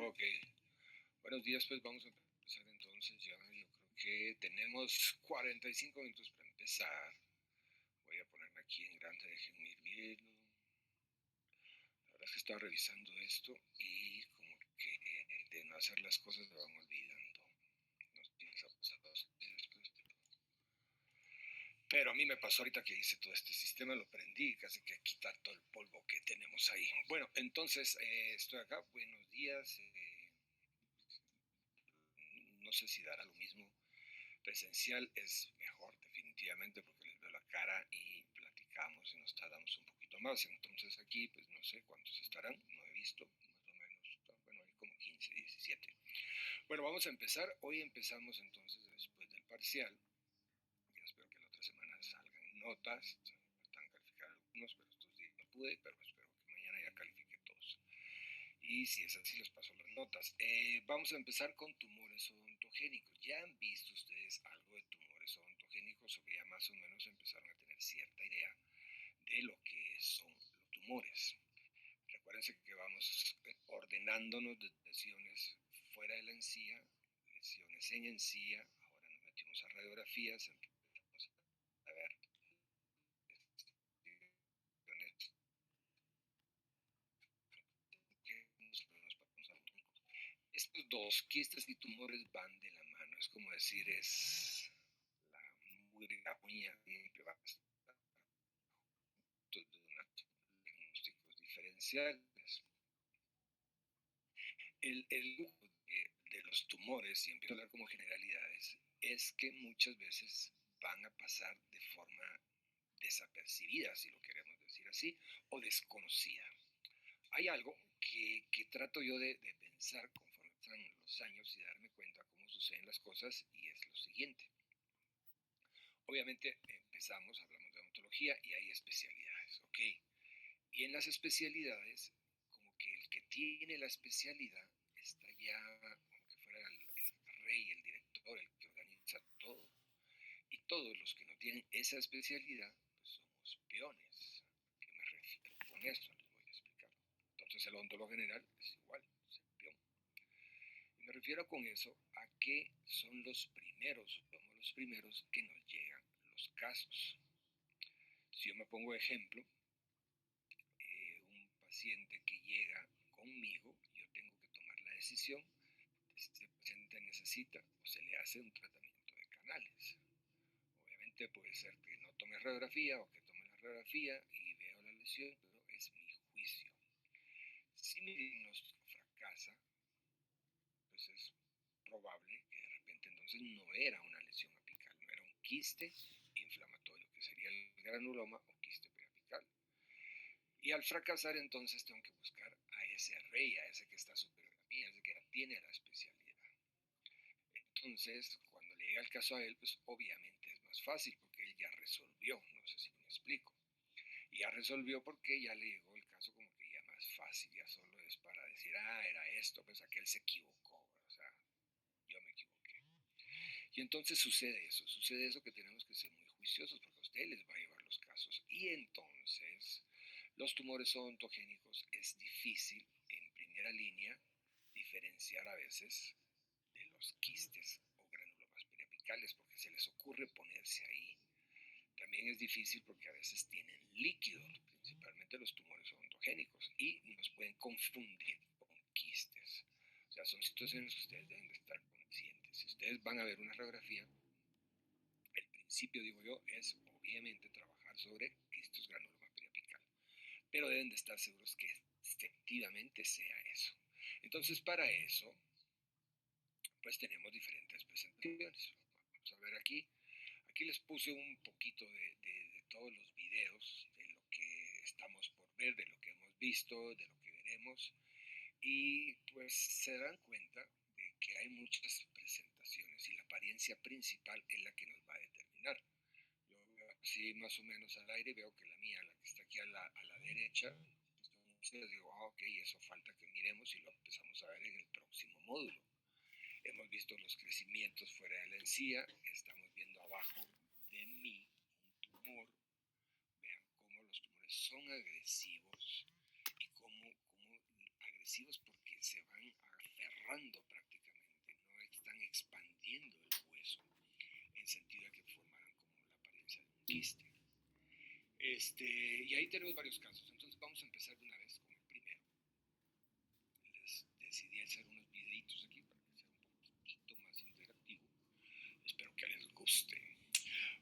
Ok, buenos días, pues vamos a empezar entonces ya. Yo creo que tenemos 45 minutos para empezar. Voy a ponerme aquí en grande, déjenme ir viendo. La verdad es que estaba revisando esto y como que de no hacer las cosas me van olvidando. No sé si les ha pasado a ustedes, pues, pero a mí me pasó ahorita que hice todo este sistema, lo prendí, casi que quitar todo el polvo que tenemos ahí. Bueno, entonces estoy acá, buenos días. No sé si dará lo mismo. Presencial es mejor definitivamente porque les veo la cara y platicamos y nos tardamos un poquito más. Entonces aquí pues no sé cuántos estarán, no he visto, más o menos, bueno, hay como 15, 17. Bueno, vamos a empezar. Hoy empezamos entonces después del parcial. Yo espero que la otra semana salgan notas. Están calificados algunos, pero estos días no pude, pero espero que mañana ya califique todos. Y si es así, les paso las notas. Vamos a empezar con tumores odontogénicos. ¿Ya han visto ustedes algo de tumores odontogénicos o que ya más o menos empezaron a tener cierta idea de lo que son los tumores? Recuérdense que vamos ordenándonos de lesiones fuera de la encía, lesiones en encía, ahora nos metimos a radiografías, empezamos a ver lesiones que nos pasamos a estos dos, quistes y tumores, van de la mano. Es como decir, es la mugre, la uña siempre va a estar de diagnósticos diferenciales. El lujo de los tumores, y empiezo a hablar como generalidades, es que muchas veces van a pasar de forma desapercibida, si lo queremos decir así, o desconocida. Hay algo que trato yo de pensar conforme pasan los años y darme cuenta cómo suceden las cosas, y es lo siguiente. Obviamente empezamos, hablamos de odontología y hay especialidades, ¿ok? Y en las especialidades, como que el que tiene la especialidad está ya como que fuera el rey, el director, el que organiza todo. Y todos los que no tienen esa especialidad, pues somos peones. ¿A qué me refiero con esto? Les voy a explicar. Entonces el odontólogo general es igual, es el peón. Y me refiero con eso a que son los primeros, somos los primeros que nos llegan los casos. Si yo me pongo ejemplo, un paciente que llega conmigo, yo tengo que tomar la decisión de si ese paciente necesita o se le hace un tratamiento de canales. Obviamente puede ser que no tome radiografía o que tome la radiografía y veo la lesión, pero es mi juicio. Si mi diagnóstico fracasa, pues es probable que de repente entonces no era una lesión apical, no era un quiste inflamatorio, que sería el granuloma o quiste periapical. Y al fracasar entonces tengo que buscar a ese rey, a ese que está superior a mí, a ese que ya tiene la especialidad. Entonces, cuando le llega el caso a él, pues obviamente es más fácil porque él ya resolvió, no sé si me explico. Y ya resolvió porque ya le llegó el caso como que ya más fácil, ya solo es para decir, era esto, pues aquel se equivocó, o sea, yo me equivoqué. Y entonces sucede eso que tenemos que ser muy juiciosos porque a ustedes les va a llevar los casos. Y entonces, los tumores odontogénicos es difícil en primera línea diferenciar a veces de los quistes o granulomas periapicales porque se les ocurre ponerse ahí. También es difícil porque a veces tienen líquido, principalmente los tumores odontogénicos, y nos pueden confundir con quistes. O sea, son situaciones que ustedes deben de estar conscientes. Si ustedes van a ver una radiografía, el principio, digo yo, es obviamente trabajar sobre quistes granuloma periapical, pero deben de estar seguros que efectivamente sea eso. Entonces, para eso, pues tenemos diferentes presentaciones. Vamos a ver aquí. Aquí les puse un poquito de todos los videos, de lo que estamos por ver, de lo que hemos visto, de lo que veremos. Y pues se dan cuenta de que hay muchas presentaciones y la apariencia principal es la que nos va a determinar. Yo veo así más o menos al aire, veo que la mía, la que está aquí a la derecha, entonces digo, ok, eso falta que miremos y lo empezamos a ver en el próximo módulo. Hemos visto los crecimientos fuera de la encía, estamos viendo abajo de mí un tumor. Vean cómo los tumores son agresivos y cómo agresivos porque se van a cerrando prácticamente, no están expandiendo el hueso en sentido de que formaran como la apariencia de un quiste. Y ahí tenemos varios casos, entonces vamos a empezar de una vez con el primero. Les decidí hacer unos videitos aquí para que sea un poquito más interactivo. Espero que les guste.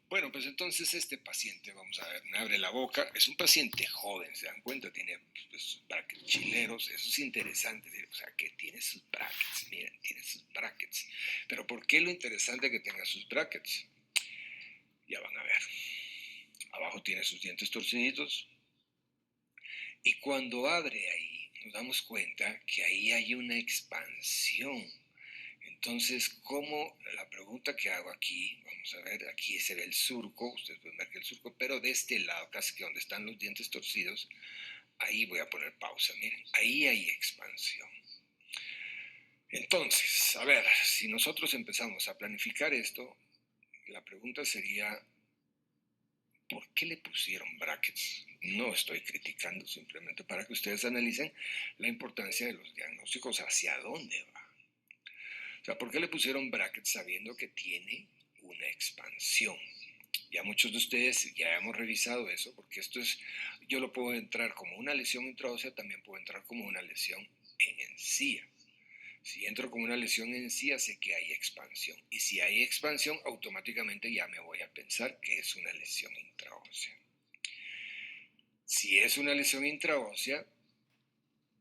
Bueno, pues entonces este paciente, vamos a ver, me abre la boca, es un paciente joven, ¿se dan cuenta? Tiene pues, brackets chileros, eso es interesante, o sea, que tiene sus brackets, miren, tiene sus brackets. Pero ¿por qué lo interesante que tenga sus brackets? Ya van a ver. Abajo tiene sus dientes torciditos, y cuando abre ahí, nos damos cuenta que ahí hay una expansión. Entonces, ¿cómo? La pregunta que hago aquí, vamos a ver, aquí se ve el surco, ustedes pueden ver que el surco, pero de este lado, casi que donde están los dientes torcidos, ahí voy a poner pausa, miren, ahí hay expansión. Entonces, a ver, si nosotros empezamos a planificar esto, la pregunta sería, ¿por qué le pusieron brackets? No estoy criticando, simplemente para que ustedes analicen la importancia de los diagnósticos, hacia dónde va. O sea, ¿por qué le pusieron brackets sabiendo que tiene una expansión? Ya muchos de ustedes ya hemos revisado eso, porque esto es, yo lo puedo entrar como una lesión intraósea, también puedo entrar como una lesión en encía. Si entro como una lesión en encía, sé que hay expansión. Y si hay expansión, automáticamente ya me voy a pensar que es una lesión intraósea. Si es una lesión intraósea,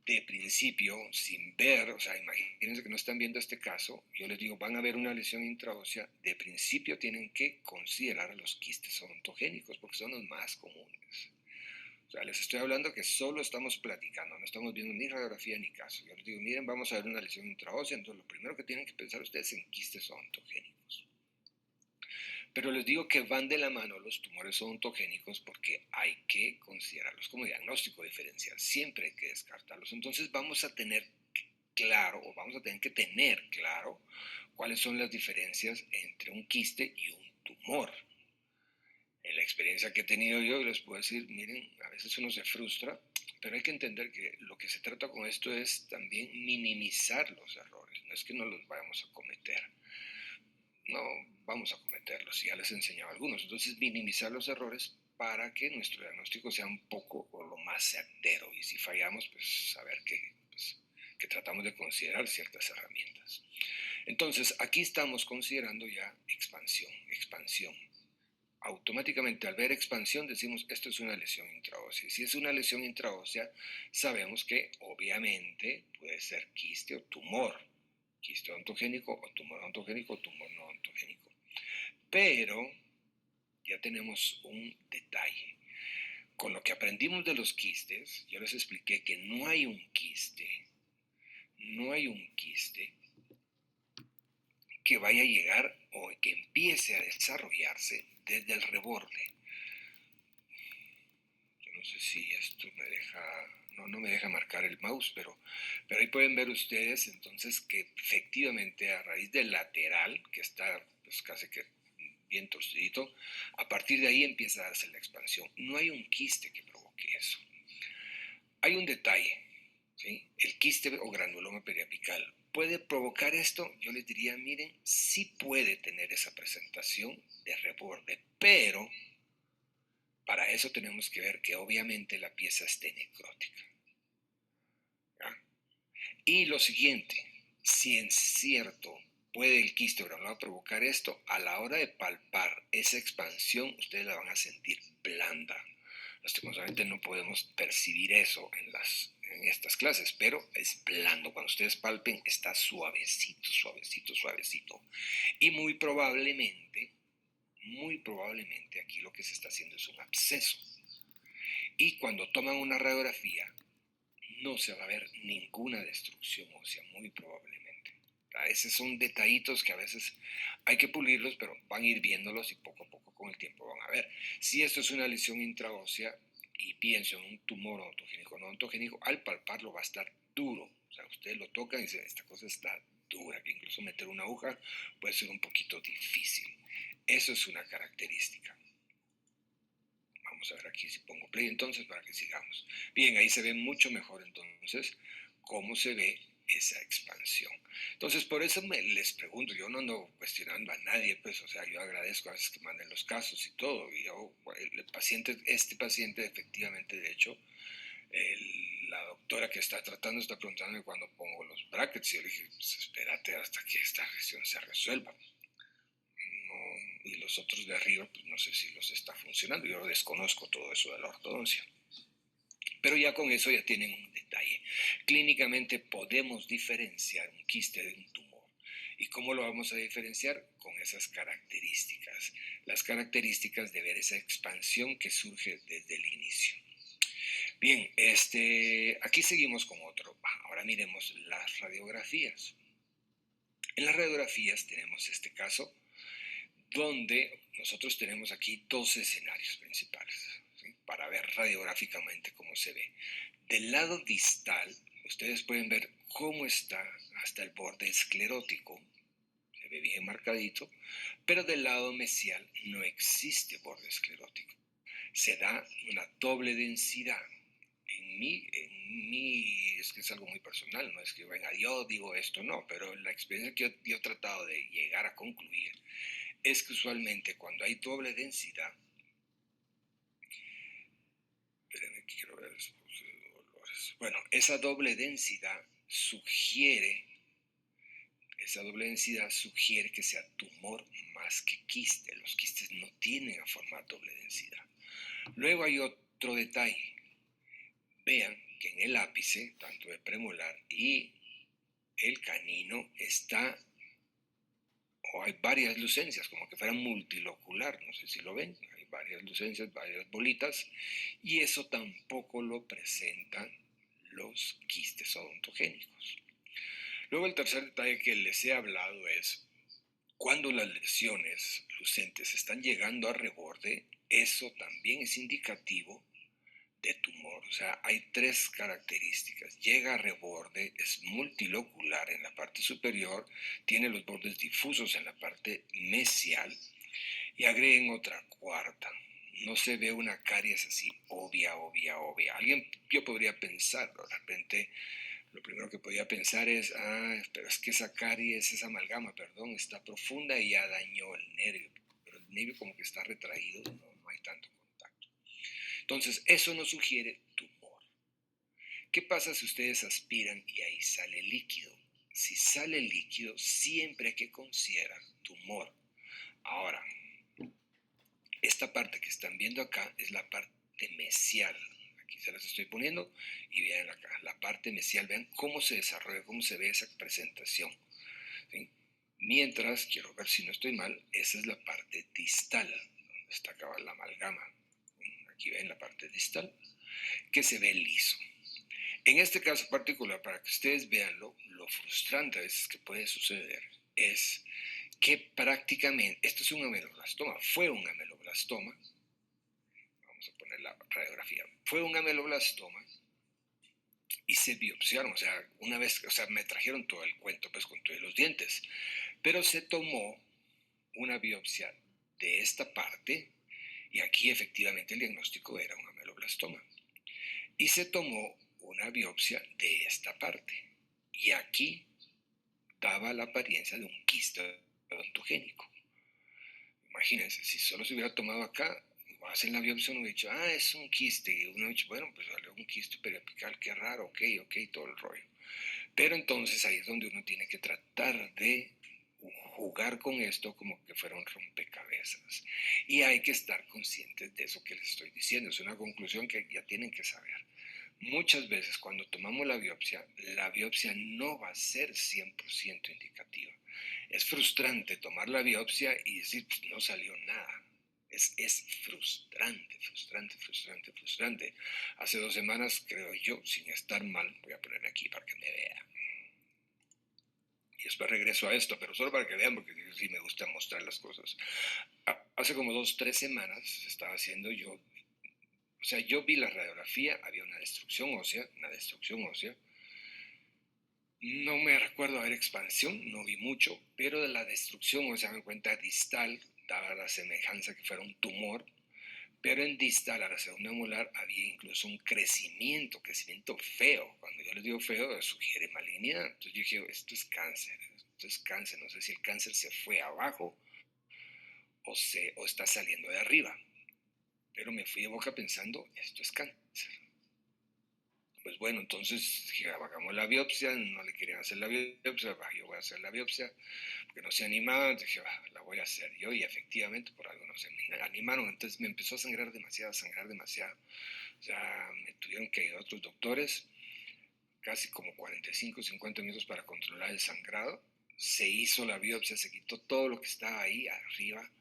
de principio, sin ver, o sea, imagínense que no están viendo este caso, yo les digo, van a ver una lesión intraósea, de principio tienen que considerar los quistes odontogénicos, porque son los más comunes. O sea, les estoy hablando que solo estamos platicando, no estamos viendo ni radiografía ni caso. Yo les digo, miren, vamos a ver una lesión intraósea, entonces lo primero que tienen que pensar ustedes es en quistes odontogénicos. Pero les digo que van de la mano los tumores odontogénicos porque hay que considerarlos como diagnóstico diferencial, siempre hay que descartarlos. Entonces vamos a tener claro, o vamos a tener que tener claro, cuáles son las diferencias entre un quiste y un tumor. En la experiencia que he tenido yo, les puedo decir, miren, a veces uno se frustra, pero hay que entender que lo que se trata con esto es también minimizar los errores, no es que no los vayamos a cometer, no vamos a cometerlos, ya les he enseñado algunos, entonces minimizar los errores para que nuestro diagnóstico sea un poco o lo más certero, y si fallamos, pues saber que tratamos de considerar ciertas herramientas. Entonces, aquí estamos considerando ya expansión. Automáticamente al ver expansión decimos esto es una lesión intraósea. Si es una lesión intraósea, sabemos que obviamente puede ser quiste o tumor, quiste odontogénico o tumor odontogénico o tumor no odontogénico. Pero ya tenemos un detalle. Con lo que aprendimos de los quistes, yo les expliqué que no hay un quiste que vaya a llegar o que empiece a desarrollarse desde el reborde. Yo no sé si esto me deja, no me deja marcar el mouse, pero ahí pueden ver ustedes entonces que efectivamente a raíz del lateral, que está pues casi que bien torcidito, a partir de ahí empieza a darse la expansión. No hay un quiste que provoque eso. Hay un detalle, ¿sí? El quiste o granuloma periapical. ¿Puede provocar esto? Yo les diría, miren, sí puede tener esa presentación de reborde, pero para eso tenemos que ver que obviamente la pieza esté necrótica. ¿Ya? Y lo siguiente, si en cierto puede el quiste o granuloma provocar esto, a la hora de palpar esa expansión, ustedes la van a sentir blanda. Lastimosamente no podemos percibir eso en estas clases, pero es blando. Cuando ustedes palpen, está suavecito, suavecito, suavecito. Y muy probablemente aquí lo que se está haciendo es un absceso. Y cuando toman una radiografía, no se va a ver ninguna destrucción ósea, muy probablemente. Esos son detallitos que a veces hay que pulirlos, pero van a ir viéndolos y poco a poco con el tiempo van a ver. Si esto es una lesión intraósea y pienso en un tumor odontogénico o no odontogénico, al palparlo va a estar duro. O sea, ustedes lo tocan y dicen, esta cosa está dura, que incluso meter una aguja puede ser un poquito difícil. Eso es una característica. Vamos a ver aquí si pongo play entonces para que sigamos. Bien, ahí se ve mucho mejor entonces cómo se ve esa expansión. Entonces, por eso les pregunto, yo no ando cuestionando a nadie, pues, o sea, yo agradezco a veces que manden los casos y todo, y yo, este paciente efectivamente, de hecho, la doctora que está tratando está preguntándome cuándo pongo los brackets, y yo le dije, pues espérate hasta que esta gestión se resuelva. No, y los otros de arriba, pues no sé si los está funcionando, yo desconozco todo eso de la ortodoncia. Pero ya con eso ya tienen un detalle. Clínicamente podemos diferenciar un quiste de un tumor. ¿Y cómo lo vamos a diferenciar? Con esas características. Las características de ver esa expansión que surge desde el inicio. Bien, aquí seguimos con otro. Ahora miremos las radiografías. En las radiografías tenemos este caso donde nosotros tenemos aquí dos escenarios principales, ¿sí? Para ver radiográficamente cómo se ve. Del lado distal, ustedes pueden ver cómo está hasta el borde esclerótico, se ve bien marcadito, pero del lado mesial no existe borde esclerótico. Se da una doble densidad. Es que es algo muy personal, no es que venga, yo digo esto, no, pero la experiencia que yo he tratado de llegar a concluir es que usualmente cuando hay doble densidad, espérenme que quiero ver dolores. Bueno, esa doble densidad sugiere que sea tumor más que quiste. Los quistes no tienen a formar doble densidad. Luego hay otro detalle. Vean que en el ápice, tanto el premolar y el canino, hay varias lucencias, como que fuera multilocular, no sé si lo ven, hay varias lucencias, varias bolitas, y eso tampoco lo presentan los quistes odontogénicos. Luego el tercer detalle que les he hablado es, cuando las lesiones lucentes están llegando a reborde, eso también es indicativo de tumor. O sea, hay tres características. Llega a reborde, es multilocular en la parte superior, tiene los bordes difusos en la parte mesial, y agreguen otra cuarta. No se ve una caries así obvia. Yo podría pensar, de repente, lo primero que podría pensar es, pero es que esa caries, esa amalgama, perdón, está profunda y ya dañó el nervio. Pero el nervio como que está retraído, no hay tanto contacto. Entonces, eso nos sugiere tumor. ¿Qué pasa si ustedes aspiran y ahí sale líquido? Si sale líquido, siempre hay que considerar tumor. Ahora, esta parte que están viendo acá es la parte mesial. Aquí se las estoy poniendo y vean acá, la parte mesial, vean cómo se desarrolla, cómo se ve esa presentación, ¿sí? Mientras, quiero ver si no estoy mal, esa es la parte distal, donde está acá la amalgama. Aquí ven la parte distal, que se ve liso. En este caso particular, para que ustedes vean lo frustrante a veces que puede suceder, es que prácticamente, esto es un ameloblastoma, fue un ameloblastoma, vamos a poner la radiografía, fue un ameloblastoma y se biopsiaron, o sea, una vez, o sea, me trajeron todo el cuento, pues con todos los dientes, pero se tomó una biopsia de esta parte y aquí efectivamente el diagnóstico era un ameloblastoma. Y se tomó una biopsia de esta parte y aquí daba la apariencia de un quiste odontogénico. Imagínense, si solo se hubiera tomado acá, hacen la biopsia, uno hubiera dicho, es un quiste. Y uno ha dicho, bueno, pues salió un quiste periapical, qué raro, ok, todo el rollo. Pero entonces ahí es donde uno tiene que tratar de jugar con esto como que fuera un rompecabezas. Y hay que estar conscientes de eso que les estoy diciendo. Es una conclusión que ya tienen que saber. Muchas veces cuando tomamos la biopsia no va a ser 100% indicativa. Es frustrante tomar la biopsia y decir, pues, no salió nada. Es frustrante. Hace 2 semanas, creo yo, sin estar mal, voy a poner aquí para que me vean. Y después regreso a esto, pero solo para que vean, porque sí me gusta mostrar las cosas. Hace como 2, 3 semanas estaba haciendo yo, o sea, yo vi la radiografía, había una destrucción ósea. No me recuerdo haber expansión, no vi mucho, pero de la destrucción ósea me cuenta distal, daba la semejanza que fuera un tumor, Pero en distal, a la segunda molar, había incluso un crecimiento feo. Cuando yo les digo feo, sugiere malignidad. Entonces yo dije, esto es cáncer. No sé si el cáncer se fue abajo o está saliendo de arriba. Pero me fui de boca pensando, esto es cáncer. Pues bueno, entonces dije, hagamos la biopsia, no le querían hacer la biopsia, yo voy a hacer la biopsia, porque no se animaban, dije, la voy a hacer yo, y efectivamente por algo no se animaron, entonces me empezó a sangrar demasiado, ya me tuvieron que ir a otros doctores, casi como 45, 50 minutos para controlar el sangrado, se hizo la biopsia, se quitó todo lo que estaba ahí arriba,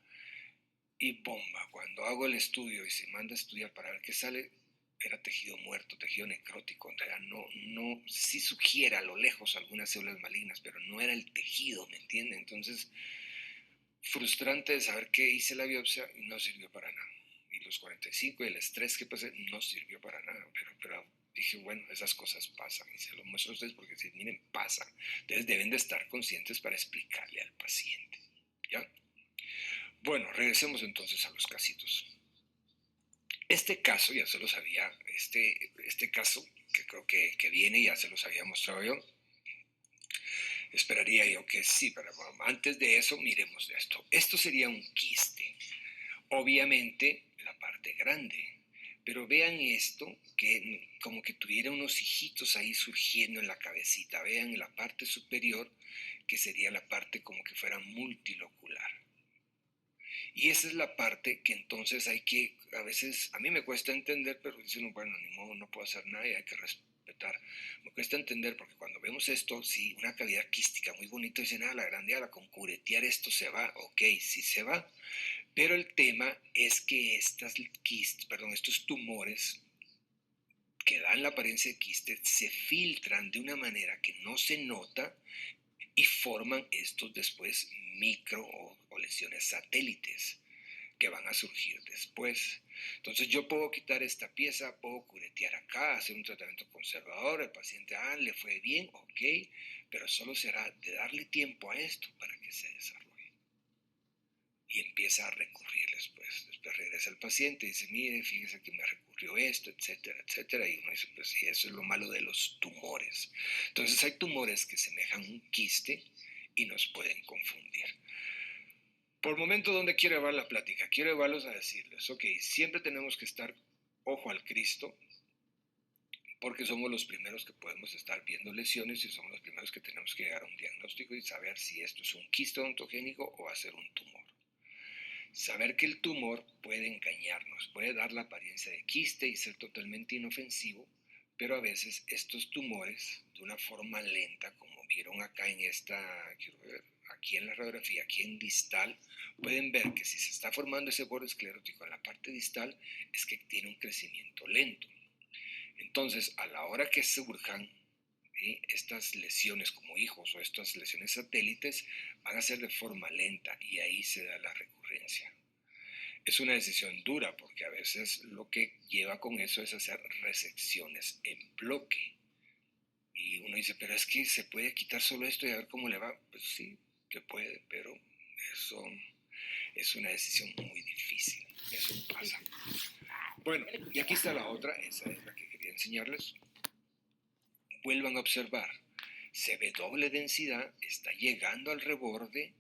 y bomba, cuando hago el estudio y se manda a estudiar para ver qué sale, era tejido muerto, tejido necrótico, o sea, sí sugiere a lo lejos algunas células malignas, pero no era el tejido, ¿me entiende? Entonces, frustrante de saber que hice la biopsia y no sirvió para nada. Y los 45 y el estrés que pasé no sirvió para nada, pero dije, bueno, esas cosas pasan y se los muestro a ustedes porque si miren, pasan. Entonces deben de estar conscientes para explicarle al paciente, ¿ya? Bueno, regresemos entonces a los casitos. Este caso ya se los había, este caso que creo que viene, ya se los había mostrado yo. Esperaría yo que sí, pero bueno, antes de eso miremos esto. Esto sería un quiste. Obviamente la parte grande. Pero vean esto, que como que tuviera unos hijitos ahí surgiendo en la cabecita. Vean en la parte superior, que sería la parte como que fuera multilocular. Y esa es la parte que entonces hay que, a veces, a mí me cuesta entender, pero dicen, bueno, ni modo, no puedo hacer nada y hay que respetar. Me cuesta entender porque cuando vemos esto, sí, una cavidad quística muy bonita, dicen, la grandeada, con curetear esto se va, ok, sí se va, pero el tema es que estos tumores que dan la apariencia de quiste se filtran de una manera que no se nota y forman estos después micro o lesiones satélites que van a surgir después. Entonces yo puedo quitar esta pieza, puedo curetear acá, hacer un tratamiento conservador, el paciente, le fue bien, ok, pero solo será de darle tiempo a esto para que se desarrolle. Y empieza a recurrir después. Después regresa el paciente y dice, mire, fíjese que me recurrió esto, etcétera, etcétera. Y uno dice, pues sí, eso es lo malo de los tumores. Entonces hay tumores que semejan un quiste y nos pueden confundir. Por el momento, ¿dónde quiero llevar la plática? Quiero llevarlos a decirles, ok, siempre tenemos que estar ojo al Cristo, porque somos los primeros que podemos estar viendo lesiones y somos los primeros que tenemos que llegar a un diagnóstico y saber si esto es un quiste odontogénico o va a ser un tumor. Saber que el tumor puede engañarnos, puede dar la apariencia de quiste y ser totalmente inofensivo, pero a veces estos tumores, de una forma lenta, como vieron acá en quiero ver, aquí en la radiografía, aquí en distal, pueden ver que si se está formando ese borde esclerótico en la parte distal, es que tiene un crecimiento lento. Entonces, a la hora que surjan estas lesiones como hijos o estas lesiones satélites, van a ser de forma lenta y ahí se da la recurrencia. Es una decisión dura porque a veces lo que lleva con eso es hacer resecciones en bloque. Y uno dice, pero es que se puede quitar solo esto y a ver cómo le va. Pues sí, se puede, pero eso es una decisión muy difícil. Eso pasa. Bueno, y aquí está la otra, esa es la que quería enseñarles. Vuelvan a observar. Se ve doble densidad, está llegando al reborde,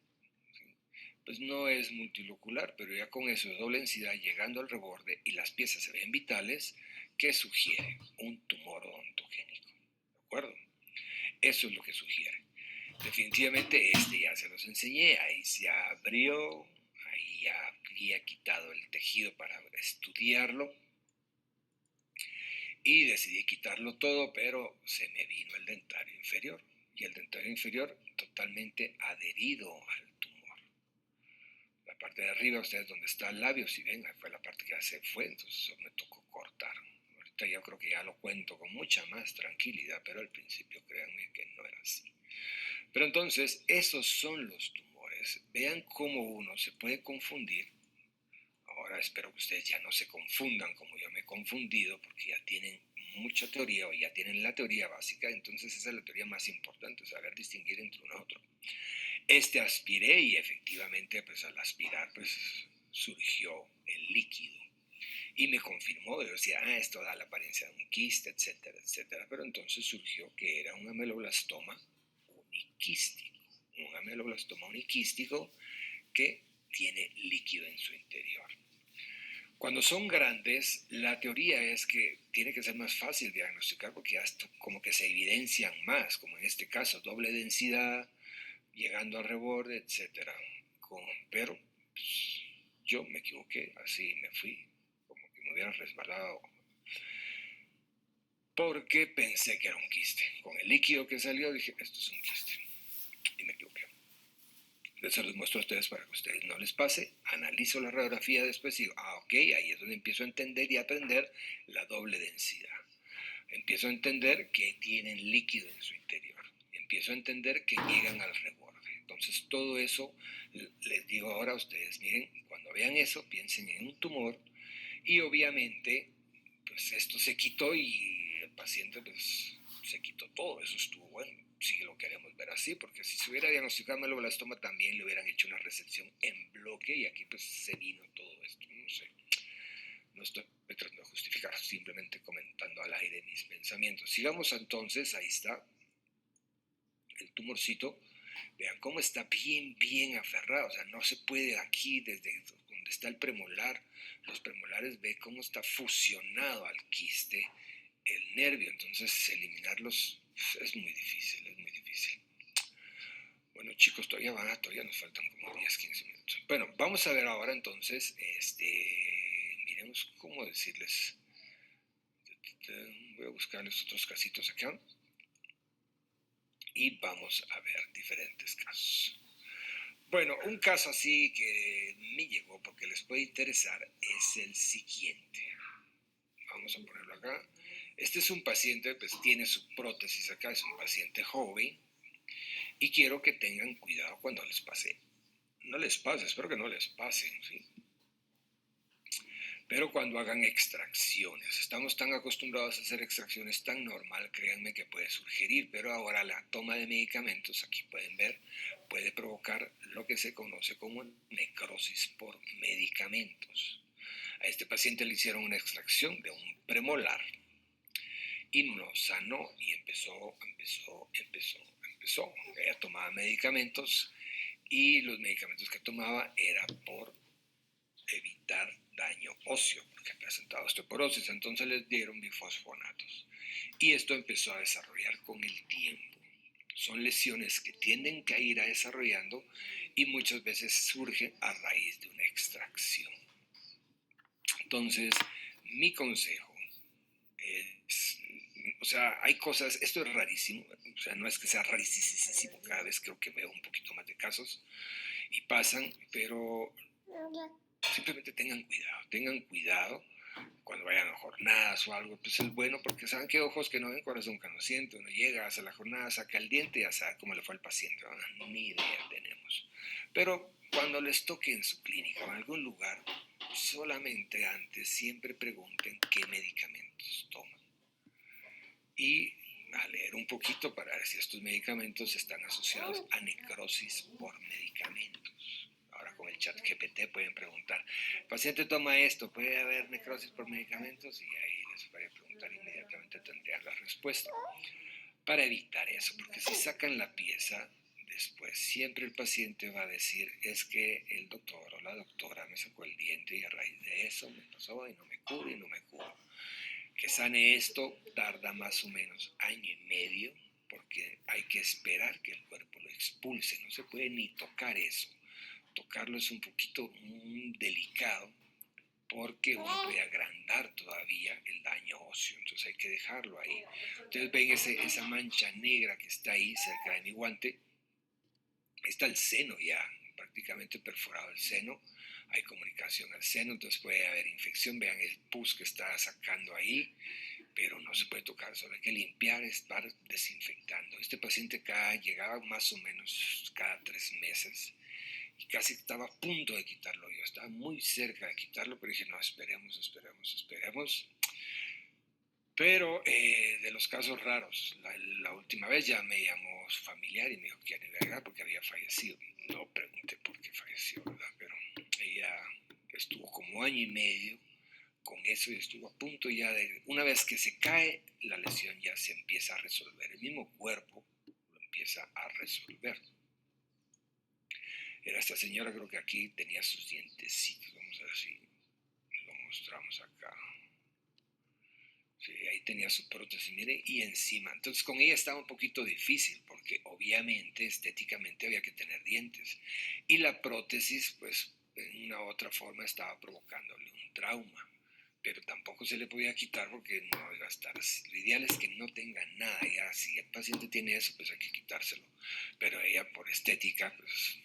pues no es multilocular, pero ya con eso de doble densidad llegando al reborde y las piezas se ven vitales, ¿qué sugiere? Un tumor odontogénico, ¿de acuerdo? Eso es lo que sugiere. Definitivamente ya se los enseñé, ahí se abrió, ahí ya había quitado el tejido para estudiarlo y decidí quitarlo todo, pero se me vino el dentario inferior y el dentario inferior totalmente adherido al tumor. La parte de arriba, ustedes donde está el labio, si ven, fue la parte que ya se fue, entonces me tocó cortar. Ahorita yo creo que ya lo cuento con mucha más tranquilidad, pero al principio créanme que no era así. Pero entonces, esos son los tumores. Vean cómo uno se puede confundir. Ahora espero que ustedes ya no se confundan como yo me he confundido, porque ya tienen mucha teoría o ya tienen la teoría básica, entonces esa es la teoría más importante, saber distinguir entre uno y otro. Aspiré y efectivamente pues al aspirar pues surgió el líquido. Y me confirmó, yo decía, esto da la apariencia de un quiste, etcétera, etcétera. Pero entonces surgió que era un ameloblastoma uniquístico. Un ameloblastoma uniquístico que tiene líquido en su interior. Cuando son grandes, la teoría es que tiene que ser más fácil diagnosticar porque hasta como que se evidencian más, como en este caso, doble densidad, llegando al reborde, etc. Pero pues, yo me equivoqué, así me fui, como que me hubiera resbalado, porque pensé que era un quiste. Con el líquido que salió dije, esto es un quiste, y me equivoqué. Se los muestro a ustedes para que a ustedes no les pase. Analizo la radiografía después y digo, ok, ahí es donde empiezo a entender y aprender la doble densidad. Empiezo a entender que tienen líquido en su interior. Empiezo a entender que llegan al reborde. Entonces todo eso, les digo ahora a ustedes, miren, cuando vean eso, piensen en un tumor y obviamente, pues esto se quitó y el paciente pues se quitó todo, eso estuvo bueno. Sí lo queremos ver así, porque si se hubiera diagnosticado ameloblastoma también le hubieran hecho una resección en bloque y aquí pues se vino todo esto, no sé. No estoy tratando de justificar, simplemente comentando al aire mis pensamientos. Sigamos entonces, ahí está el tumorcito. Vean cómo está bien, bien aferrado, o sea, no se puede aquí desde donde está el premolar, los premolares, ve cómo está fusionado al quiste el nervio, entonces eliminarlos es muy difícil, es muy difícil. Bueno, chicos, todavía nos faltan como 10, 15 minutos. Bueno, vamos a ver ahora entonces, miremos cómo decirles. Voy a buscarles otros casitos acá. Y vamos a ver diferentes casos. Bueno, un caso así que me llegó porque les puede interesar es el siguiente. Vamos a ponerlo acá. Este es un paciente, pues tiene su prótesis acá, es un paciente joven. Y quiero que tengan cuidado cuando les pase. No les pase, espero que no les pase, ¿sí? Pero cuando hagan extracciones, estamos tan acostumbrados a hacer extracciones tan normal, créanme que puede sugerir, pero ahora la toma de medicamentos, aquí pueden ver, puede provocar lo que se conoce como necrosis por medicamentos. A este paciente le hicieron una extracción de un premolar y no sanó y empezó. Ella tomaba medicamentos y los medicamentos que tomaba era por evitar daño óseo, porque presentaba osteoporosis, entonces les dieron bifosfonatos. Y esto empezó a desarrollar con el tiempo. Son lesiones que tienden a ir a desarrollando y muchas veces surgen a raíz de una extracción. Entonces, mi consejo es, o sea, hay cosas, esto es rarísimo, o sea, no es que sea rarísimo, cada vez creo que veo un poquito más de casos y pasan, pero simplemente tengan cuidado cuando vayan a jornadas o algo, pues es bueno porque saben que ojos que no ven, corazón que no siente, uno llega, hace la jornada, saca el diente y ya sabe cómo le fue al paciente, ni idea tenemos. Pero cuando les toque en su clínica o en algún lugar, solamente antes siempre pregunten qué medicamentos toman. Y a leer un poquito para ver si estos medicamentos están asociados a necrosis por medicamentos. Ahora con el chat GPT pueden preguntar, el paciente toma esto, ¿puede haber necrosis por medicamentos? Y ahí les voy a preguntar inmediatamente, tendrían la respuesta. Para evitar eso, porque si sacan la pieza, después siempre el paciente va a decir, es que el doctor o la doctora me sacó el diente y a raíz de eso me pasó y no me curo y no me curo. Que sane esto tarda más o menos año y medio, porque hay que esperar que el cuerpo lo expulse, no se puede ni tocar eso. Tocarlo es un poquito delicado porque uno puede agrandar todavía el daño óseo, entonces hay que dejarlo ahí. Ustedes ven esa mancha negra que está ahí cerca de mi guante, está el seno ya, prácticamente perforado el seno, hay comunicación al seno, entonces puede haber infección, vean el pus que está sacando ahí, pero no se puede tocar, solo hay que limpiar, estar desinfectando. Este paciente llegaba más o menos cada 3 meses y casi estaba a punto de quitarlo yo, estaba muy cerca de quitarlo, pero dije, no, esperemos. Pero de los casos raros, la última vez ya me llamó su familiar y me dijo que ya no iba a llegar porque había fallecido. No pregunté por qué falleció, ¿verdad? Pero ella estuvo como año y medio con eso ya estuvo a punto ya de, una vez que se cae, la lesión ya se empieza a resolver, el mismo cuerpo lo empieza a resolver. Era esta señora, creo que aquí tenía sus dientecitos, vamos a ver si lo mostramos acá. Sí, ahí tenía su prótesis, mire, y encima. Entonces con ella estaba un poquito difícil porque obviamente estéticamente había que tener dientes. Y la prótesis, pues, en una u otra forma estaba provocándole un trauma. Pero tampoco se le podía quitar porque no iba a estar así. Lo ideal es que no tenga nada. Ya, si el paciente tiene eso, pues hay que quitárselo. Pero ella, por estética, pues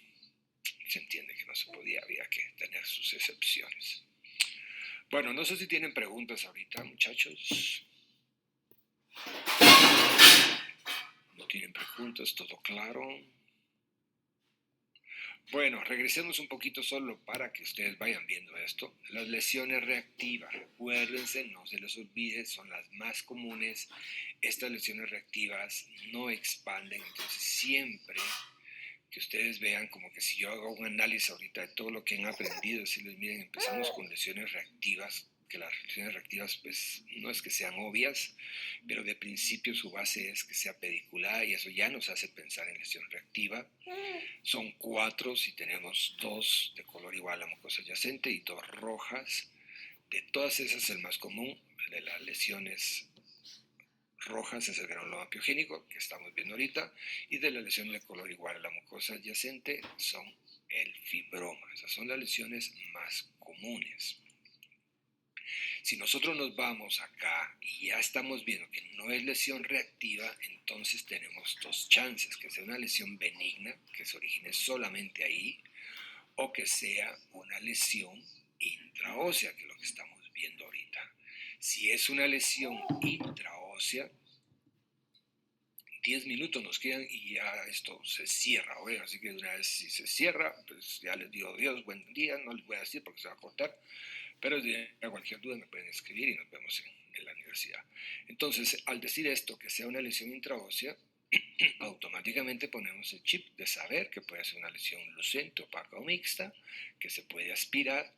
se entiende que no se podía, había que tener sus excepciones. Bueno, no sé si tienen preguntas ahorita, muchachos. No tienen preguntas, todo claro. Bueno, regresemos un poquito solo para que ustedes vayan viendo esto. Las lesiones reactivas, recuérdense, no se les olvide, son las más comunes. Estas lesiones reactivas no expanden, entonces siempre que ustedes vean como que si yo hago un análisis ahorita de todo lo que han aprendido, decirles, miren, empezamos con lesiones reactivas, que las lesiones reactivas pues no es que sean obvias, pero de principio su base es que sea pediculada y eso ya nos hace pensar en lesión reactiva. Son 4 si tenemos 2 de color igual a la mucosa adyacente y 2 rojas. De todas esas el más común de las lesiones rojas es el granuloma piogénico que estamos viendo ahorita, y de las lesiones de color igual a la mucosa adyacente son el fibroma. Esas son las lesiones más comunes. Si nosotros nos vamos acá y ya estamos viendo que no es lesión reactiva, entonces tenemos 2 chances, que sea una lesión benigna, que se origine solamente ahí, o que sea una lesión intraósea, que es lo que estamos viendo ahorita. Si es una lesión intraósea, 10 minutos nos quedan y ya esto se cierra, ¿oye? Así que una vez si se cierra, pues ya les digo adiós, buen día, no les voy a decir porque se va a cortar, pero a cualquier duda me pueden escribir y nos vemos en la universidad. Entonces, al decir esto, que sea una lesión intraósea, automáticamente ponemos el chip de saber que puede ser una lesión lucente, opaca o mixta, que se puede aspirar,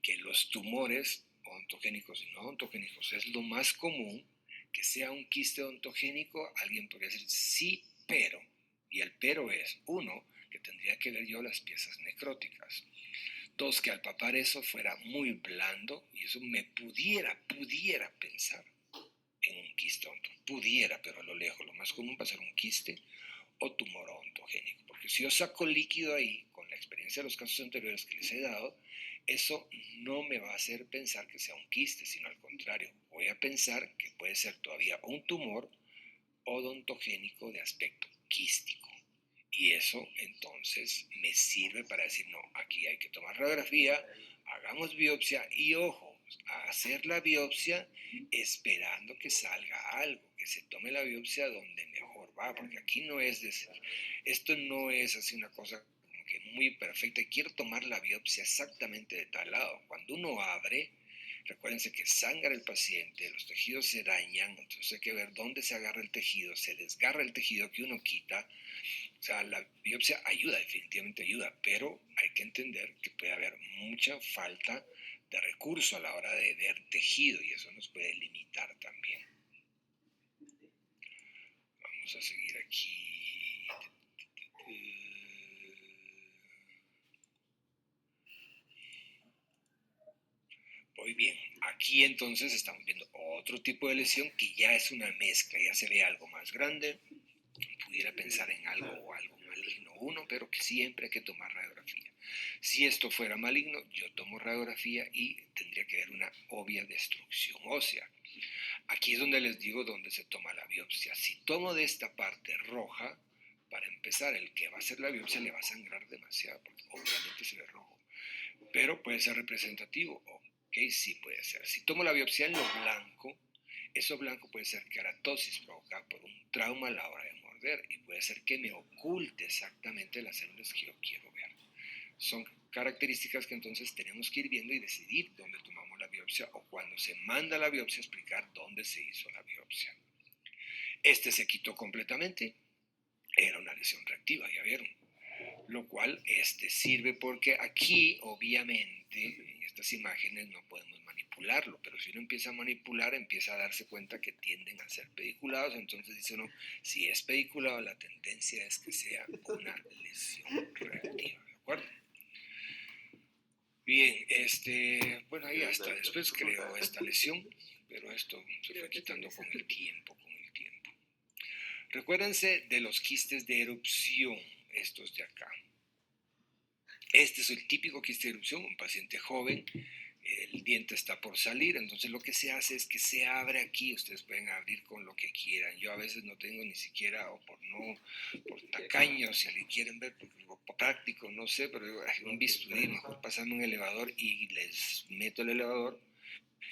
que los tumores ontogénicos y no ontogénicos es lo más común, que sea un quiste ontogénico, alguien podría decir sí, pero, y el pero es, 1, que tendría que ver yo las piezas necróticas. 2, que al papar eso fuera muy blando y eso me pudiera pensar en un quiste ontogénico. Pudiera, pero a lo lejos, lo más común va a ser un quiste o tumor ontogénico. Porque si yo saco líquido ahí, con la experiencia de los casos anteriores que les he dado, eso no me va a hacer pensar que sea un quiste, sino al contrario, voy a pensar que puede ser todavía un tumor odontogénico de aspecto quístico. Y eso entonces me sirve para decir, no, aquí hay que tomar radiografía, hagamos biopsia y ojo, a hacer la biopsia esperando que salga algo, que se tome la biopsia donde mejor va, porque aquí no es decir, esto no es así una cosa como que muy perfecta, quiero tomar la biopsia exactamente de tal lado. Cuando uno abre, recuérdense que sangra el paciente, los tejidos se dañan, entonces hay que ver dónde se agarra el tejido, se desgarra el tejido que uno quita. O sea, la biopsia ayuda, definitivamente ayuda, pero hay que entender que puede haber mucha falta de recurso a la hora de ver tejido y eso nos puede limitar también. Vamos a seguir aquí. Muy bien, aquí entonces estamos viendo otro tipo de lesión que ya es una mezcla, ya se ve algo más grande, pudiera pensar en algo maligno uno, pero que siempre hay que tomar radiografía. Si esto fuera maligno, yo tomo radiografía y tendría que haber una obvia destrucción ósea. Aquí es donde les digo dónde se toma la biopsia. Si tomo de esta parte roja, para empezar, el que va a hacer la biopsia le va a sangrar demasiado, porque obviamente se ve rojo. Pero puede ser representativo, ok, sí puede ser. Si tomo la biopsia en lo blanco, eso blanco puede ser queratosis provocada por un trauma a la hora de morder y puede ser que me oculte exactamente las células que yo quiero ver. Son características que entonces tenemos que ir viendo y decidir dónde tomamos la biopsia o cuando se manda la biopsia explicar dónde se hizo la biopsia. Este se quitó completamente, era una lesión reactiva, ya vieron. Lo cual sirve porque aquí obviamente en estas imágenes no podemos manipularlo, pero si uno empieza a manipular, empieza a darse cuenta que tienden a ser pediculados, entonces dice uno, si es pediculado, la tendencia es que sea una lesión reactiva, ¿de acuerdo? Bien, bueno, ahí hasta después creó esta lesión, pero esto se fue quitando con el tiempo. Recuérdense de los quistes de erupción, estos de acá. Este es el típico quiste de erupción, un paciente joven, el diente está por salir, entonces lo que se hace es que se abre aquí, ustedes pueden abrir con lo que quieran. Yo a veces no tengo ni siquiera, o por tacaño, si alguien quieren ver, por práctico, no sé, pero digo, un bisturí, mejor pasarme un elevador y les meto el elevador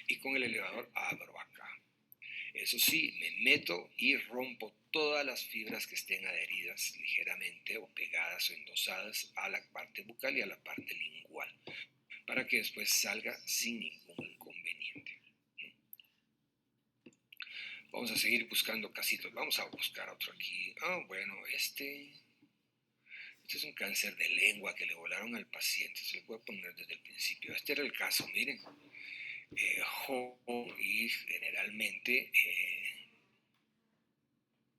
y con el elevador abro acá. Eso sí, me meto y rompo todas las fibras que estén adheridas ligeramente o pegadas o endosadas a la parte bucal y a la parte lingual, para que después salga sin ningún inconveniente. Vamos a seguir buscando casitos. Vamos a buscar otro aquí. Bueno, este es un cáncer de lengua que le volaron al paciente. Se lo voy a poner desde el principio. Este era el caso, miren. Y generalmente...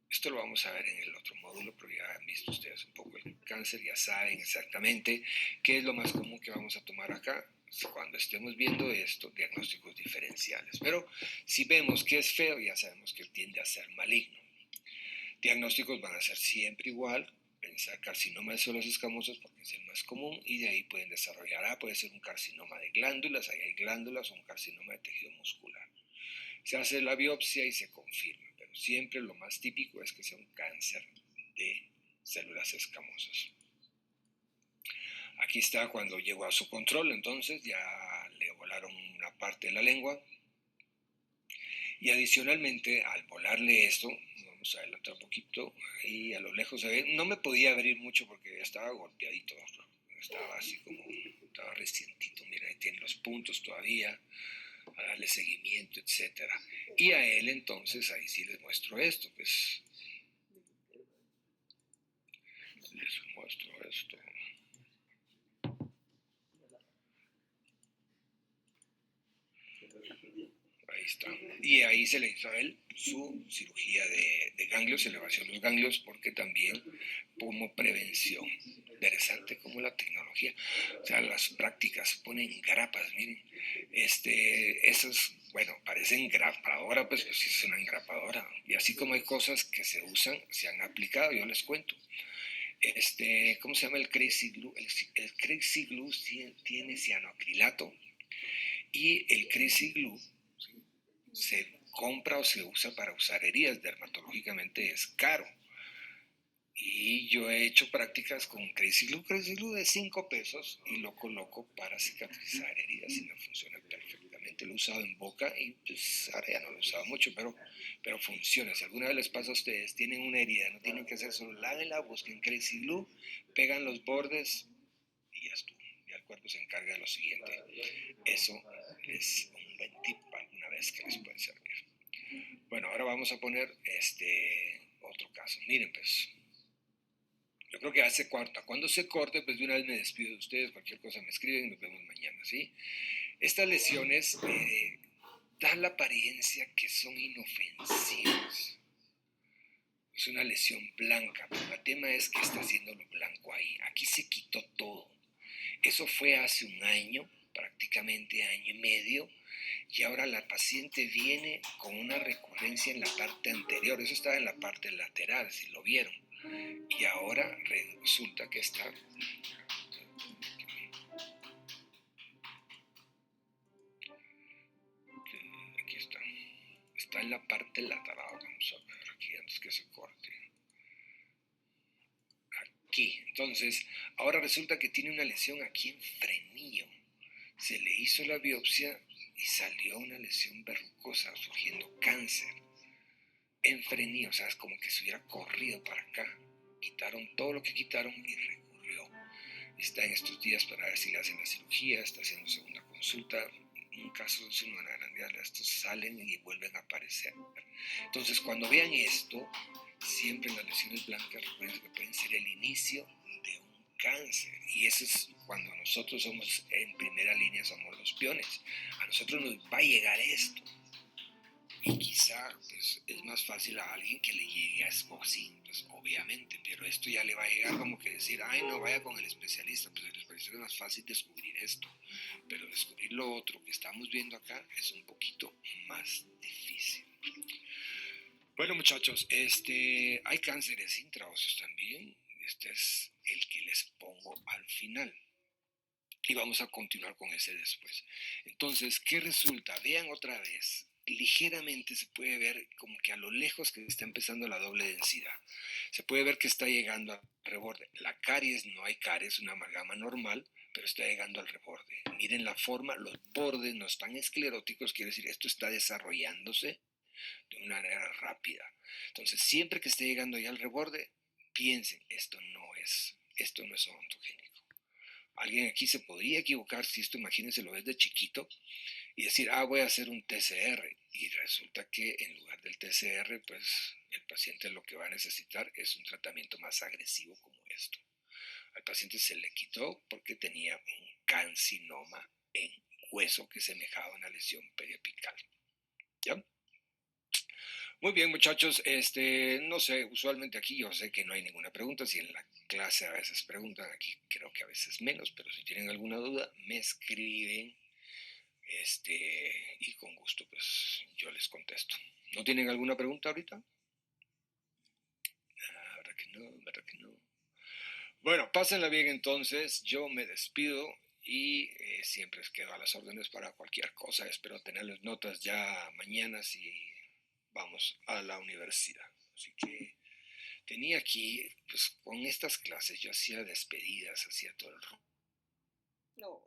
esto lo vamos a ver en el otro módulo, pero ya han visto ustedes un poco el cáncer, ya saben exactamente qué es lo más común que vamos a tomar acá cuando estemos viendo esto, diagnósticos diferenciales. Pero si vemos que es feo, ya sabemos que tiende a ser maligno. Diagnósticos van a ser siempre igual, pensar carcinoma de suelos escamosos porque es el más común y de ahí pueden desarrollar, puede ser un carcinoma de glándulas, ahí hay glándulas o un carcinoma de tejido muscular. Se hace la biopsia y se confirma, pero siempre lo más típico es que sea un cáncer de células escamosas. Aquí está cuando llegó a su control, entonces ya le volaron una parte de la lengua y adicionalmente al volarle esto, vamos a ver otro poquito, ahí a lo lejos se ve, no me podía abrir mucho porque estaba golpeadito, estaba así como, estaba recientito, mira ahí tiene los puntos todavía, a darle seguimiento, etcétera. Y a él entonces, ahí sí les muestro esto, pues les muestro esto. Ahí está. Y ahí se le hizo a él su cirugía de ganglios, elevación de los ganglios, porque también como prevención. Interesante como la tecnología, o sea, las prácticas ponen grapas, miren, esas, bueno, parecen grapadora, pues sí es una engrapadora, y así como hay cosas que se usan, se han aplicado, yo les cuento. ¿Cómo se llama el Crazy Glue? El Crazy Glue tiene cianoacrilato y el Crazy Glue se compra o se usa para usar heridas, dermatológicamente es caro. Y yo he hecho prácticas con Crazy Glue de 5 pesos y lo coloco para cicatrizar heridas y me funciona perfectamente. Lo he usado en boca y pues ahora ya no lo he usado mucho, pero funciona. Si alguna vez les pasa a ustedes, tienen una herida, no tienen que hacer solo lávenla, busquen Crazy Glue, pegan los bordes y ya estuvo. Ya el cuerpo se encarga de lo siguiente. Eso es un buen tip alguna vez que les puede servir. Bueno, ahora vamos a poner otro caso. Miren pues. Yo creo que hace corta. Cuando se corte, pues de una vez me despido de ustedes. Cualquier cosa me escriben y nos vemos mañana, ¿sí? Estas lesiones dan la apariencia que son inofensivas. Es una lesión blanca, pero el tema es que está haciendo lo blanco ahí. Aquí se quitó todo. Eso fue hace un año, prácticamente año y medio, y ahora la paciente viene con una recurrencia en la parte anterior. Eso estaba en la parte lateral, si lo vieron. Y ahora resulta que está aquí está en la parte lateral. Vamos a ver aquí antes que se corte aquí. Entonces ahora resulta que tiene una lesión aquí en frenillo. Se le hizo la biopsia y salió una lesión verrucosa surgiendo cáncer en frenillo, o sea, es como que se hubiera corrido para acá. Quitaron todo lo que quitaron y recurrió. Está en estos días para ver si le hacen la cirugía, está haciendo segunda consulta. En un caso es una grandeza, estos salen y vuelven a aparecer. Entonces, cuando vean esto, siempre en las lesiones blancas recuerden que pueden ser el inicio de un cáncer. Y eso es cuando nosotros somos en primera línea, somos los peones. A nosotros nos va a llegar esto. Y quizá pues, es más fácil a alguien que le llegue a sí, pues obviamente, pero esto ya le va a llegar como que decir, ay, no vaya con el especialista, pues el especialista es más fácil descubrir esto, pero descubrir lo otro que estamos viendo acá es un poquito más difícil. Bueno, muchachos, hay cánceres intraóseos también. Este es el que les pongo al final. Y vamos a continuar con ese después. Entonces, ¿qué resulta? Vean otra vez. Ligeramente se puede ver como que a lo lejos que está empezando la doble densidad. Se puede ver que está llegando al reborde. La caries, no hay caries, una amalgama normal, pero está llegando al reborde. Miren la forma, los bordes no están escleróticos, quiere decir esto está desarrollándose de una manera rápida. Entonces, siempre que esté llegando ya al reborde, piensen, esto no es odontogénico. Alguien aquí se podría equivocar si esto, imagínense, lo ves de chiquito y decir, voy a hacer un TCR. Y resulta que en lugar del TCR, pues el paciente lo que va a necesitar es un tratamiento más agresivo como esto. Al paciente se le quitó porque tenía un carcinoma en hueso que semejaba a una lesión periapical. ¿Ya? Muy bien, muchachos, no sé, usualmente aquí yo sé que no hay ninguna pregunta, si en la clase a veces preguntan, aquí creo que a veces menos, pero si tienen alguna duda, me escriben, y con gusto, pues, yo les contesto. ¿No tienen alguna pregunta ahorita? ¿Verdad que no? ¿Verdad que no? Bueno, pásenla bien entonces, yo me despido y siempre quedo a las órdenes para cualquier cosa. Espero tenerles notas ya mañana si vamos a la universidad. Así que tenía aquí, pues con estas clases yo hacía despedidas, hacía todo el... No.